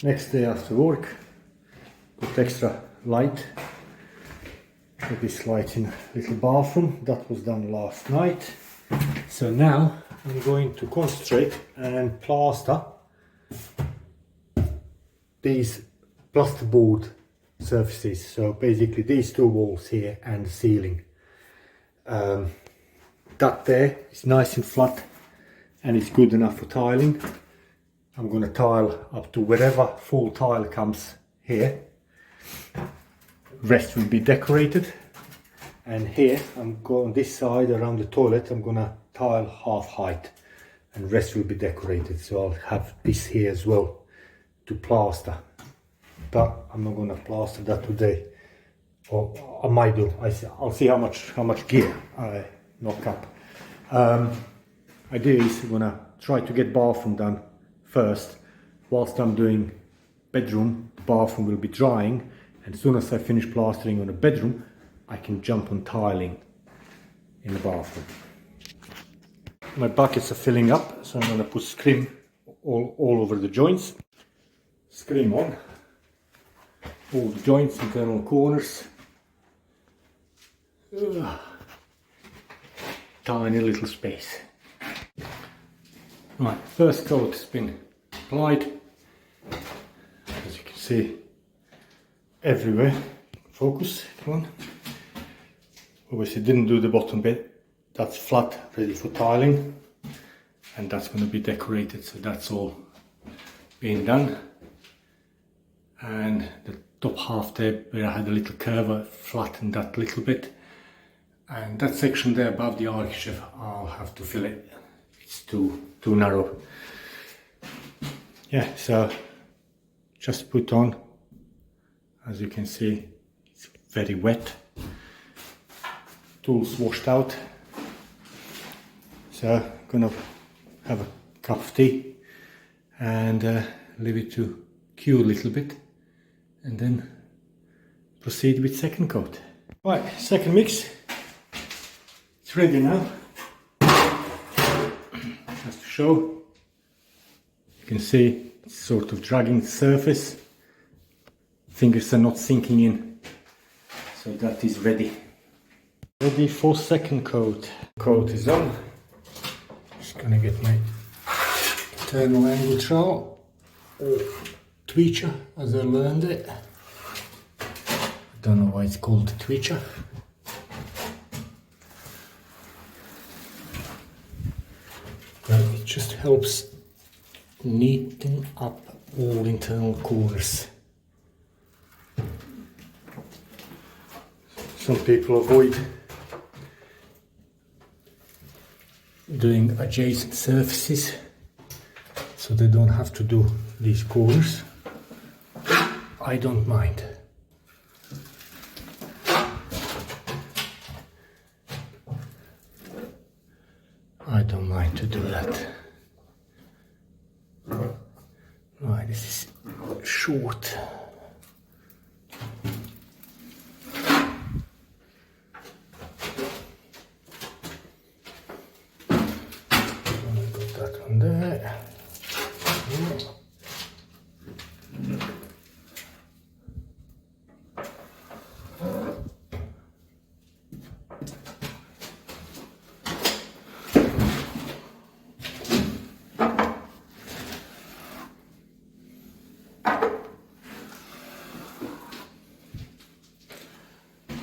Next day after work, put extra light. Put this light in a little bathroom. That was done last night. So now I'm going to concentrate and plaster these plasterboard surfaces. So basically these two walls here and the ceiling. That there is nice and flat and it's good enough for tiling. I'm going to tile up to wherever full tile comes here. Rest will be decorated. And here I'm going this side around the toilet, I'm going to tile half height and rest will be decorated. So I'll have this here as well to plaster. But I'm not going to plaster that today. Or I might do. I'll see how much gear I knock up. Idea is I'm going to try to get bathroom done first. Whilst I'm doing bedroom, the bathroom will be drying, and as soon as I finish plastering on the bedroom, I can jump on tiling in the bathroom. My buckets are filling up, so I'm going to put scrim all over the joints. Scrim on all the joints, internal corners. Tiny little space. Right, first coat has been applied, as you can see, everywhere. Focus, come on. Obviously didn't do the bottom bit, that's flat, ready for tiling, and that's going to be decorated, so that's all being done. And the top half there, where I had a little curve, I flattened that little bit, and that section there above the architrave, I'll have to fill it. It's too narrow. Yeah, so just put on, as you can see, it's very wet. Tools washed out. So I'm gonna have a cup of tea and leave it to cure a little bit and then proceed with second coat. Right, second mix. It's ready now. Just to show, you can see it's sort of dragging the surface. Fingers are not sinking in, so that is ready. Ready for second coat. Coat is on. Just gonna get my internal angle trowel or tweecher, as I learned it. I don't know why it's called tweecher. But it just helps neaten up all internal corners. Some people avoid doing adjacent surfaces so they don't have to do these corners. I don't mind. I don't mind to do that. Right, this is short. Got that one there.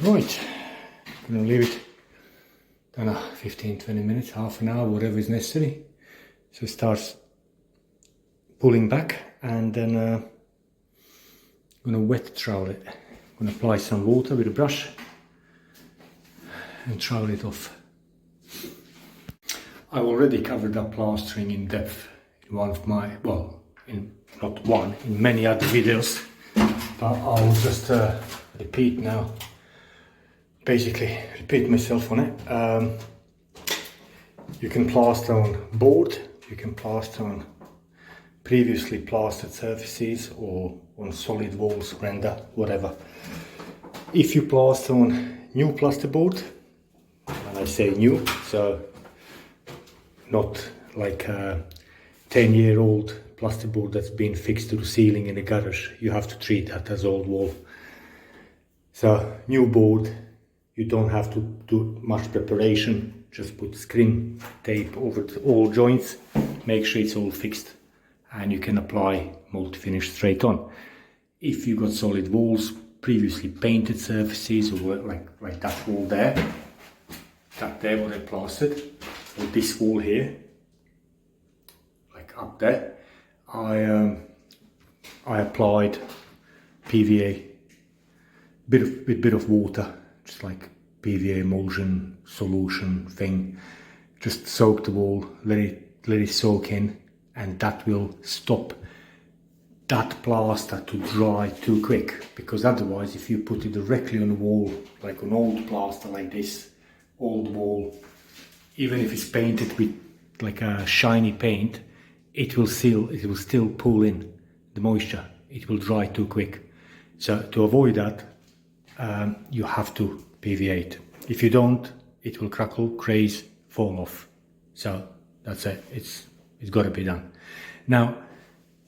Right, I'm going to leave it, I don't know, 15-20 minutes, half an hour, whatever is necessary. So it starts pulling back, and then I'm going to wet trowel it. I'm going to apply some water with a brush and trowel it off. I've already covered up plastering in depth in one of my, well, in many other videos, but I'll just repeat now. Basically repeat myself on it. You can plaster on board, you can plaster on previously plastered surfaces or on solid walls, render, whatever. If you plaster on new plasterboard, and I say new, so not like a 10-year-old plasterboard that's been fixed to the ceiling in the garage, you have to treat that as old wall. So new board, you don't have to do much preparation, just put screen tape over all joints, make sure it's all fixed, and you can apply multi-finish straight on. If you got solid walls, previously painted surfaces, or like that wall there, that there what I plastered, or this wall here, like up there, I applied PVA, with bit of water, just like PVA emulsion solution thing. Just soak the wall, let it soak in, and that will stop that plaster to dry too quick, because otherwise if you put it directly on the wall, like an old plaster like this, old wall, even if it's painted with like a shiny paint, it will still pull in the moisture, it will dry too quick. So to avoid that, you have to PVA it. If you don't, it will crackle, craze, fall off. So that's it, it's got to be done. Now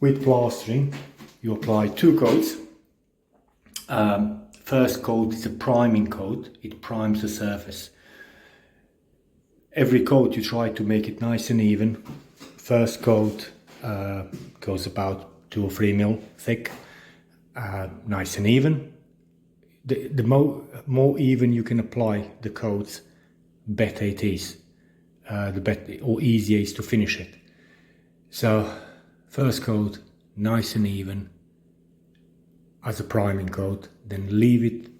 with plastering, you apply 2 coats. First coat is a priming coat, it primes the surface. Every coat you try to make it nice and even. First coat goes about 2 or 3 mil thick, nice and even. The more even you can apply the coats, better it is. The better or easier is to finish it. So first coat, nice and even as a priming coat, then leave it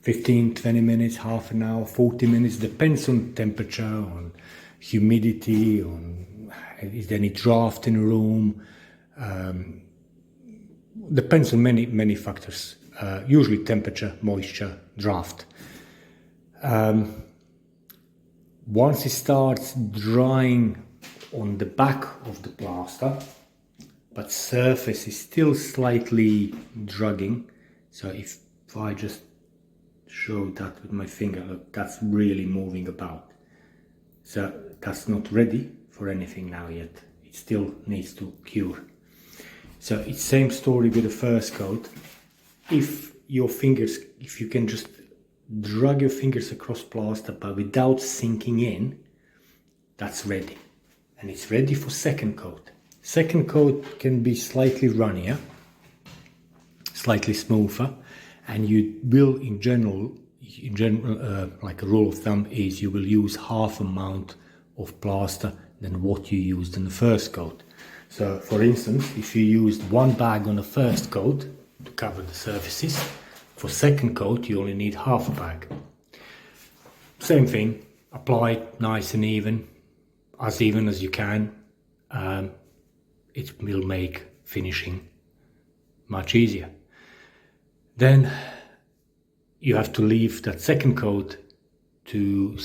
15-20 minutes, half an hour, 40 minutes, depends on temperature, on humidity, on is there any draft in the room, depends on many factors, usually temperature, moisture, draft. Once it starts drying on the back of the plaster, but surface is still slightly dragging, so if I just show that with my finger, look, that's really moving about. So that's not ready for anything now yet, it still needs to cure. So it's same story with the first coat. If you can just drag your fingers across plaster but without sinking in, that's ready. And it's ready for second coat. Second coat can be slightly runnier, slightly smoother, and you will in general, like a rule of thumb is you will use half amount of plaster than what you used in the first coat. So for instance, if you used 1 bag on the first coat to cover the surfaces, for second coat you only need half a bag. Same thing, apply it nice and even as you can. It will make finishing much easier. Then you have to leave that second coat to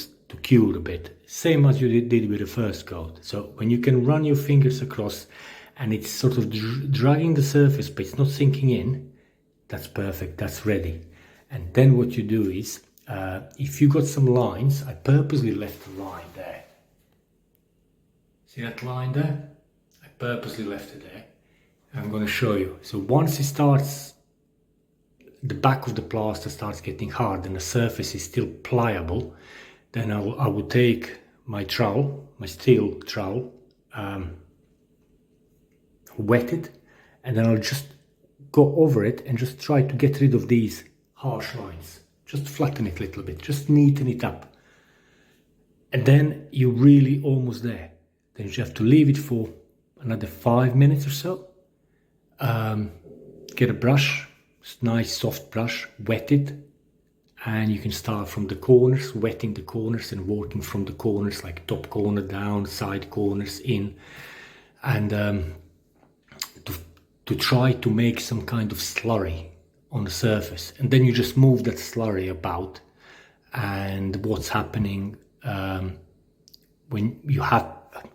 cure a bit, same as you did with the first coat. So when you can run your fingers across and it's sort of dragging the surface but it's not sinking in, that's perfect, that's ready. And then what you do is, if you got some lines, I purposely left a line there. See that line there? I purposely left it there. I'm going to show you. So once it starts, the back of the plaster starts getting hard and the surface is still pliable, then I will take my trowel, my steel trowel, wet it, and then I'll just go over it and just try to get rid of these harsh lines. Just flatten it a little bit, just neaten it up. And then you're really almost there. Then you have to leave it for another 5 minutes or so. Get a brush, nice soft brush, wet it, and you can start from the corners, wetting the corners and working from the corners, like top corner down, side corners in, and to try to make some kind of slurry on the surface. And then you just move that slurry about, and what's happening when you have,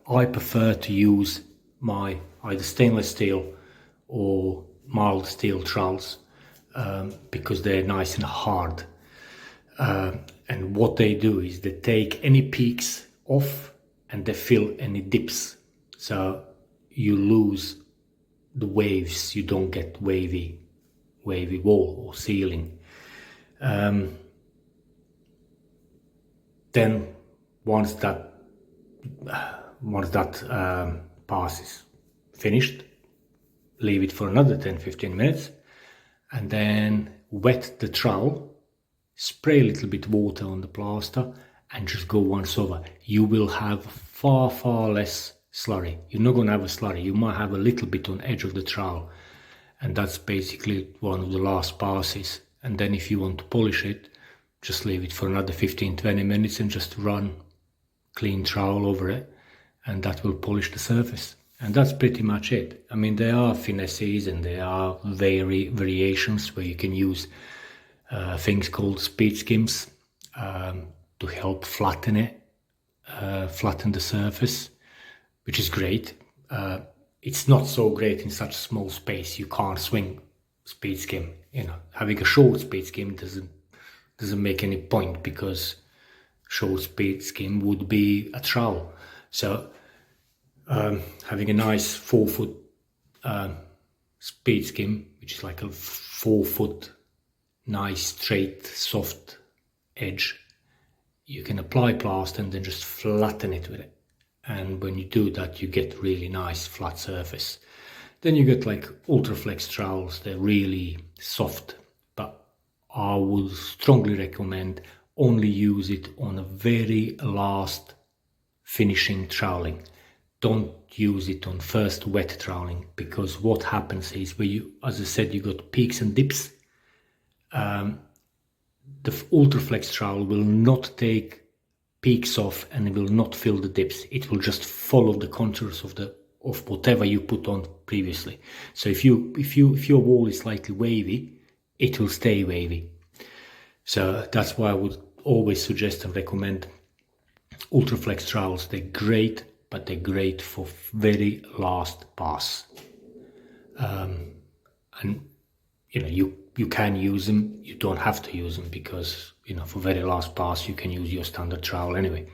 I prefer to use my either stainless steel or mild steel trowels because they're nice and hard, and what they do is they take any peaks off and they fill any dips. So you lose the waves. You don't get wavy wall or ceiling. Then once that pass is finished, leave it for another 10-15 minutes, and then wet the trowel, spray a little bit water on the plaster, and just go once over. You will have far less slurry. You're not going to have a slurry. You might have a little bit on edge of the trowel, and that's basically one of the last passes. And then if you want to polish it, just leave it for another 15-20 minutes and just run clean trowel over it, and that will polish the surface. And that's pretty much it. I mean, there are finesses and there are variations where you can use things called speed skims to help flatten it, flatten the surface, which is great. It's not so great in such a small space. You can't swing speed skim. You know, having a short speed skim doesn't make any point, because short speed skim would be a trowel. So having a nice 4-foot speed skim, which is like a 4-foot nice straight soft edge, you can apply plaster and then just flatten it with it. And when you do that, you get really nice flat surface. Then you get like Ultraflex trowels. They're really soft, but I would strongly recommend only use it on a very last finishing troweling. Don't use it on first wet troweling, because what happens is, where you, as I said, you got peaks and dips. The Ultraflex trowel will not take peaks off and it will not fill the dips. It will just follow the contours of whatever you put on previously. So if your wall is slightly wavy, it will stay wavy. So that's why I would always suggest and recommend Ultraflex trowels. They're great, but they're great for very last pass. And you know, you can use them. You don't have to use them, because you know, for very last pass you can use your standard trowel anyway.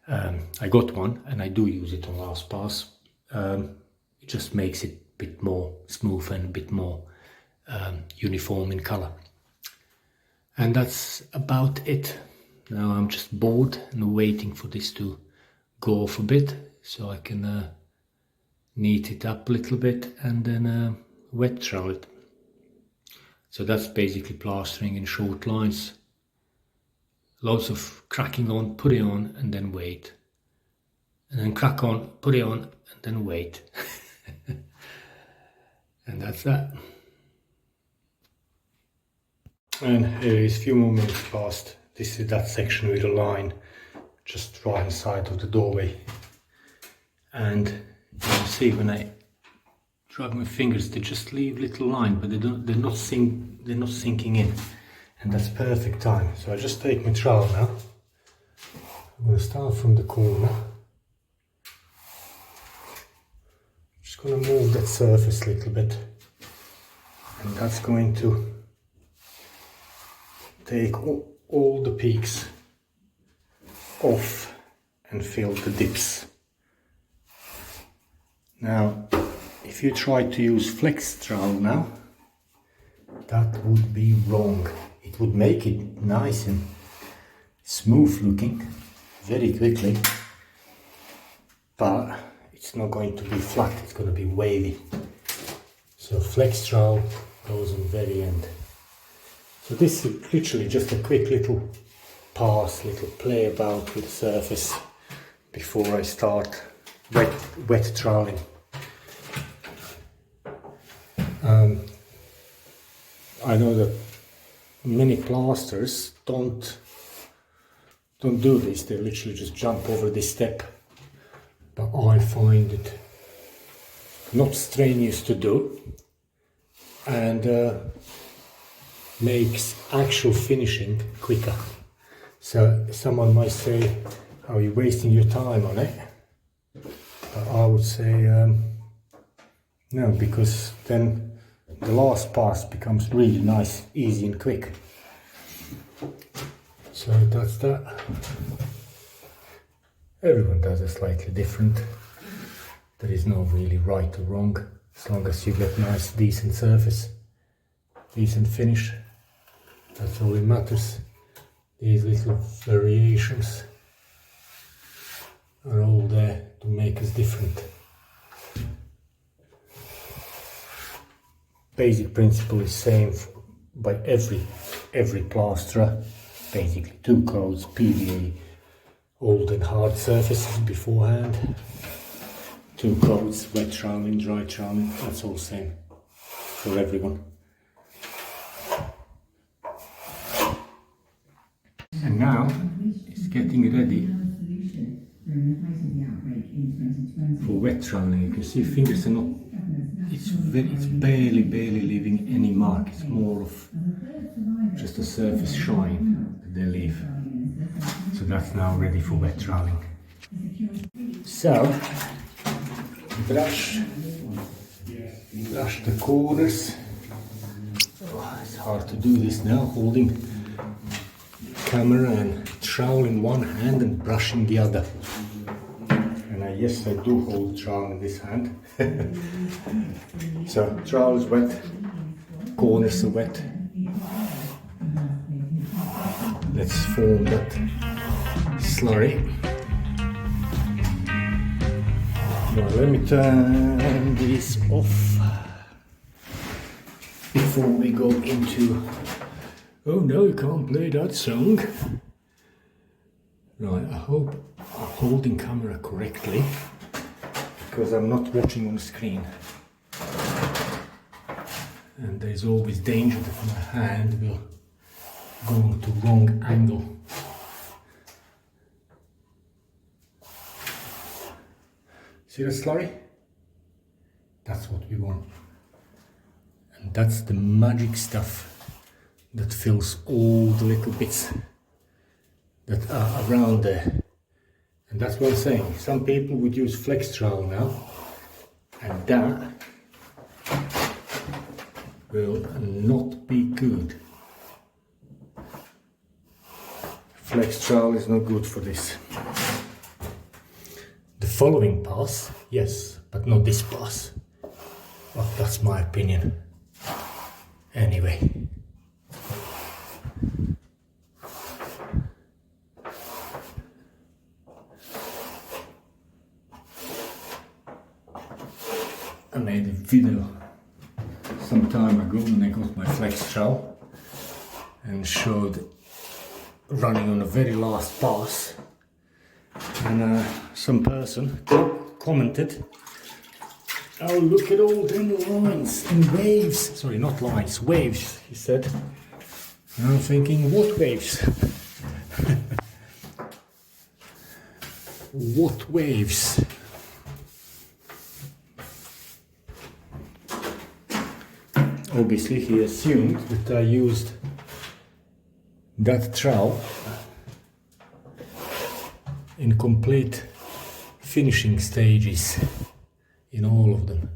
I got one and I do use it on last pass. It just makes it a bit more smooth and a bit more uniform in color. And that's about it. Now I'm just bored and waiting for this to go off a bit, so I can neat it up a little bit and then wet trowel it. So that's basically plastering in short lines. Lots of cracking on, put it on, and then wait. And then crack on, put it on, and then wait. And that's that. And here is a few more minutes past. This is that section with a line just right inside of the doorway. And you can see when I drag my fingers, they just leave little line, but they're not sinking in. And that's perfect time. So I just take my trowel now. I'm going to start from the corner. Just going to move that surface a little bit. And that's going to take all the peaks off and fill the dips. Now, if you try to use flex trowel now, that would be wrong. It would make it nice and smooth looking very quickly, but it's not going to be flat, it's going to be wavy. So flex trowel goes in very end. So this is literally just a quick little pass, little play about with the surface before I start wet troweling. I know that many plasters don't do this, they literally just jump over this step, but I find it not strenuous to do and makes actual finishing quicker. So someone might say, are you wasting your time on it? But I would say no, because then the last pass becomes really nice, easy and quick. So that's that. Everyone does it slightly different. There is no really right or wrong, as long as you get nice, decent surface, decent finish. That's all that matters. These little variations are all there to make us different. Basic principle is same by every plasterer. Basically 2 coats, PVA, old and hard surfaces beforehand. 2 coats, wet troweling, dry troweling, that's all same for everyone. And now it's getting ready for wet troweling. You can see fingers are not, it's barely leaving any mark. It's more of just a surface shine that they leave. So that's now ready for wet troweling. So brush the corners. Oh, it's hard to do this now, holding camera and trowel in one hand and brush in the other. And yes, I do hold the trowel in this hand. So trowel is wet, corners are wet. Let's form that slurry. Now let me turn this off before we go into... Oh no, you can't play that song. Right, I hope I'm holding camera correctly, because I'm not watching on the screen. And there's always danger that my hand will go into wrong angle. See that slurry? That's what we want. And that's the magic stuff that fills all the little bits that are around there. And that's what I'm saying. Some people would use flex trowel now, and that will not be good. Flex trowel is not good for this. The following pass, yes, but not this pass. Well, that's my opinion. Anyway. I made a video some time ago when I got my flex trowel and showed running on the very last pass, and some person commented, "Oh, look at all them lines and waves." Sorry, not lines, waves, he said. And I'm thinking, what waves? What waves? Obviously he assumed that I used that trowel in complete finishing stages in all of them.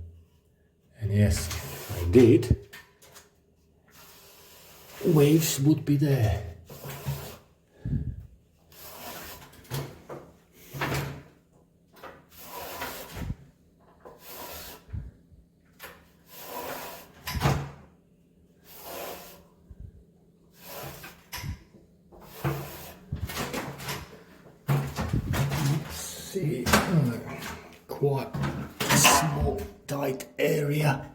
And yes, if I did, waves would be there. See, quite a small, tight area.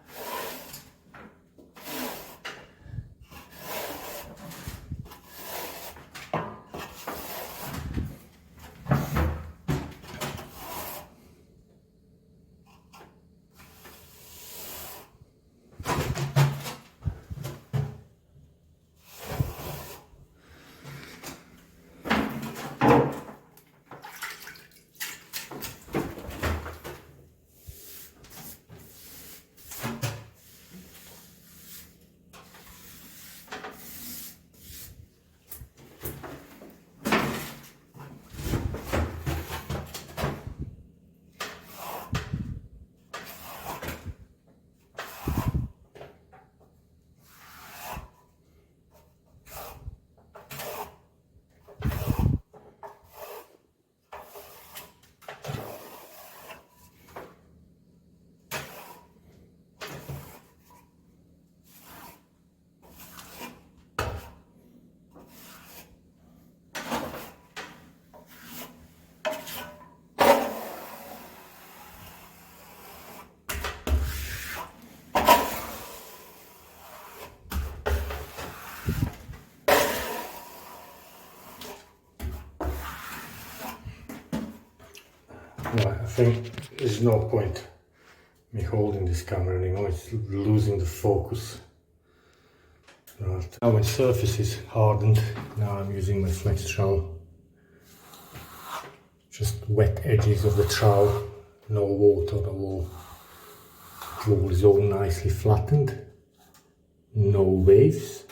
think there's no point me holding this camera anymore, it's losing the focus. Right. Now when surface is hardened, now I'm using my flex trowel. Just wet edges of the trowel, no water on the wall. The wall is all nicely flattened, no waves.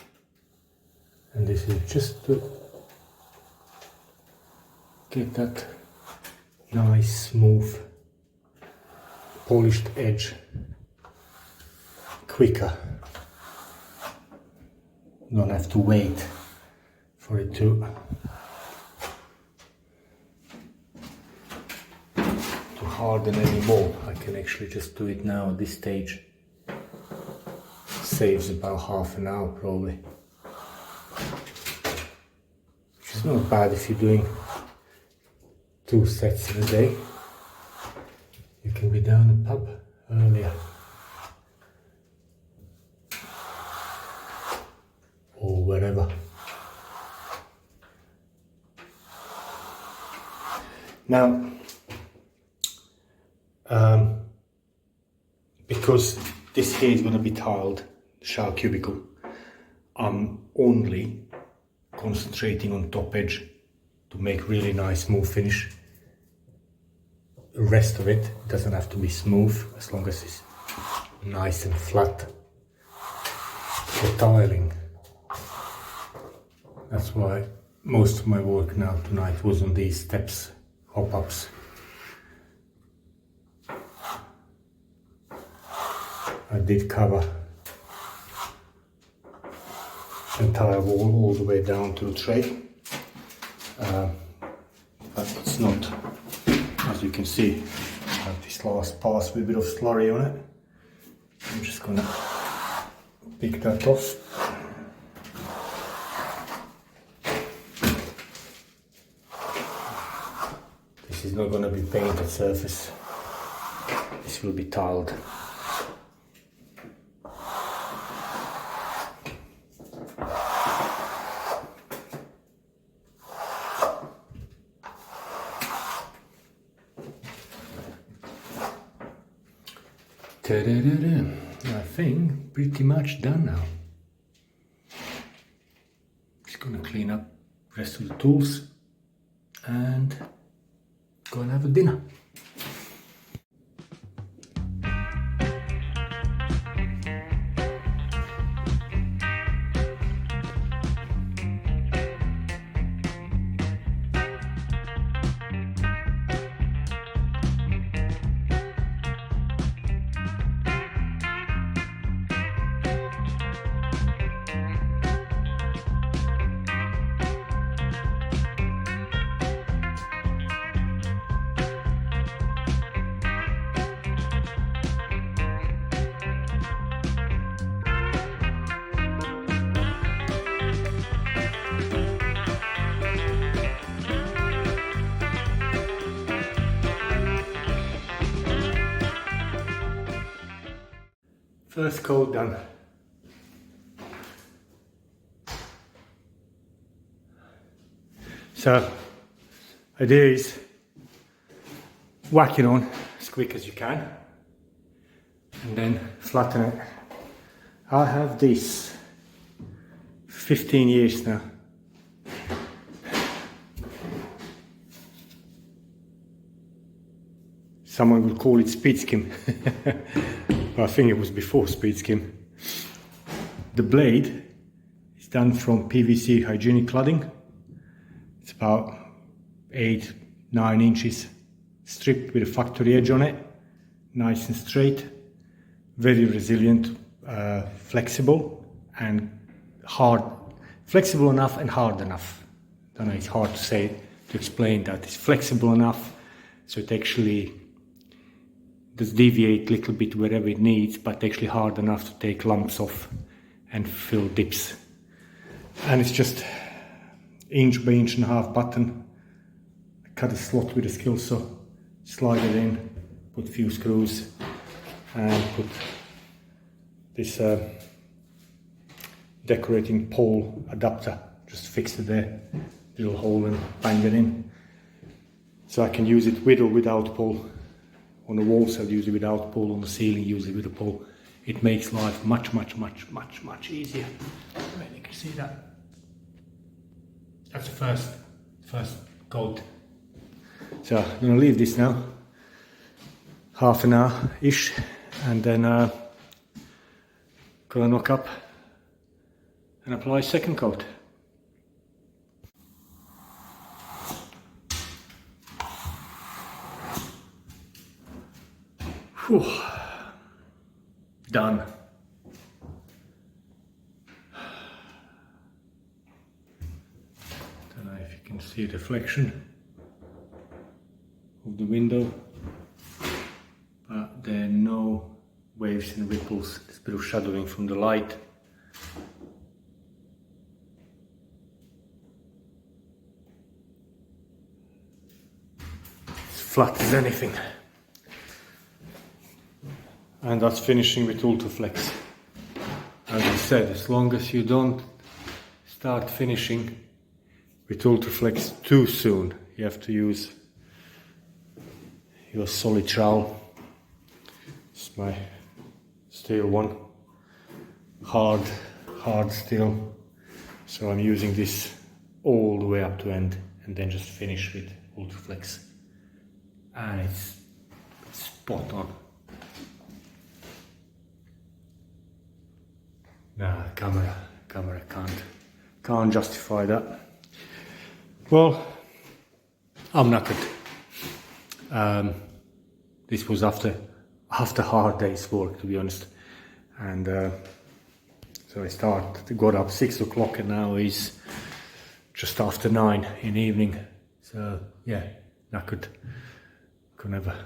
And this is just to get that nice, smooth, polished edge quicker. Don't have to wait for it to harden anymore. I can actually just do it now at this stage. Saves about half an hour probably. Which is not bad if you're doing 2 sets in a day. You can be down the pub earlier. Or wherever. Now, because this here is going to be tiled, the shower cubicle, I'm only concentrating on top edge to make really nice smooth finish. The rest of it doesn't have to be smooth as long as it's nice and flat. For tiling, that's why most of my work now tonight was on these steps, hop-ups. I did cover the entire wall all the way down to the tray, but it's not, as you can see, I have this last pass with a bit of slurry on it. I'm just gonna pick that off. This is not gonna be painted surface, this will be tiled. Ta-da-da-da. I think pretty much done now. Just gonna clean up the rest of the tools and go and have a dinner. First coat done. So, idea is whack it on as quick as you can and then flatten it. I have this 15 years now. Someone would call it speed skim. I think it was before speed skim. The blade is done from PVC hygienic cladding. It's about 8-9 inches stripped with a factory edge on it, nice and straight, very resilient, flexible and hard, flexible enough and hard enough. I don't know, it's hard to say, to explain that. It's flexible enough so it actually does deviate a little bit wherever it needs, but actually hard enough to take lumps off and fill dips. And it's just inch by inch and a half button. I cut a slot with a skill saw, slide it in, put a few screws and put this decorating pole adapter, just fix it there, little hole and bang it in. So I can use it with or without pole. On the walls I'll use it without pull, on the ceiling use it with a pull. It makes life much easier. Right, you can see that. That's the first coat. So I'm gonna leave this now, half an hour-ish, and then gonna knock up and apply second coat. Whew. Done. Don't know if you can see the reflection of the window, but there are no waves and ripples. There's a bit of shadowing from the light. It's flat as anything. And that's finishing with Ultraflex. As I said, as long as you don't start finishing with Ultraflex too soon, you have to use your solid trowel. It's my steel one, hard steel. So I'm using this all the way up to end, and then just finish with Ultraflex, and it's spot on. Nah, camera can't justify that. Well, I'm knackered. This was after hard day's work, to be honest, and so I got up 6 o'clock, and now it's just after 9 in the evening. So yeah, knackered. Can have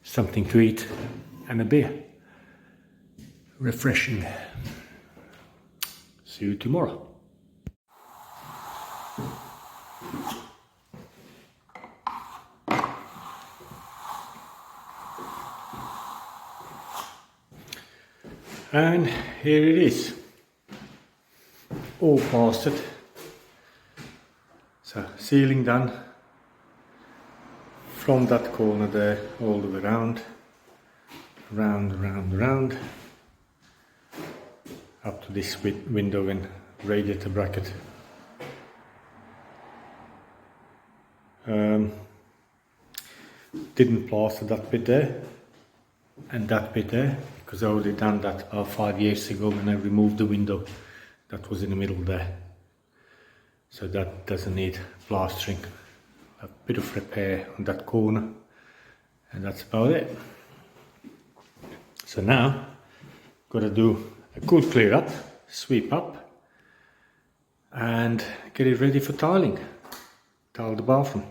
something to eat and a beer. Refreshing. See you tomorrow. And here it is, all plastered. So ceiling done, from that corner there all the way round, round, up to this window and radiator bracket. Didn't plaster that bit there and that bit there, because I already done that about 5 years ago when I removed the window that was in the middle there. So that doesn't need plastering. A bit of repair on that corner, and that's about it. So now, gotta do a good clear up, sweep up, and get it ready for tiling. Tile the bathroom.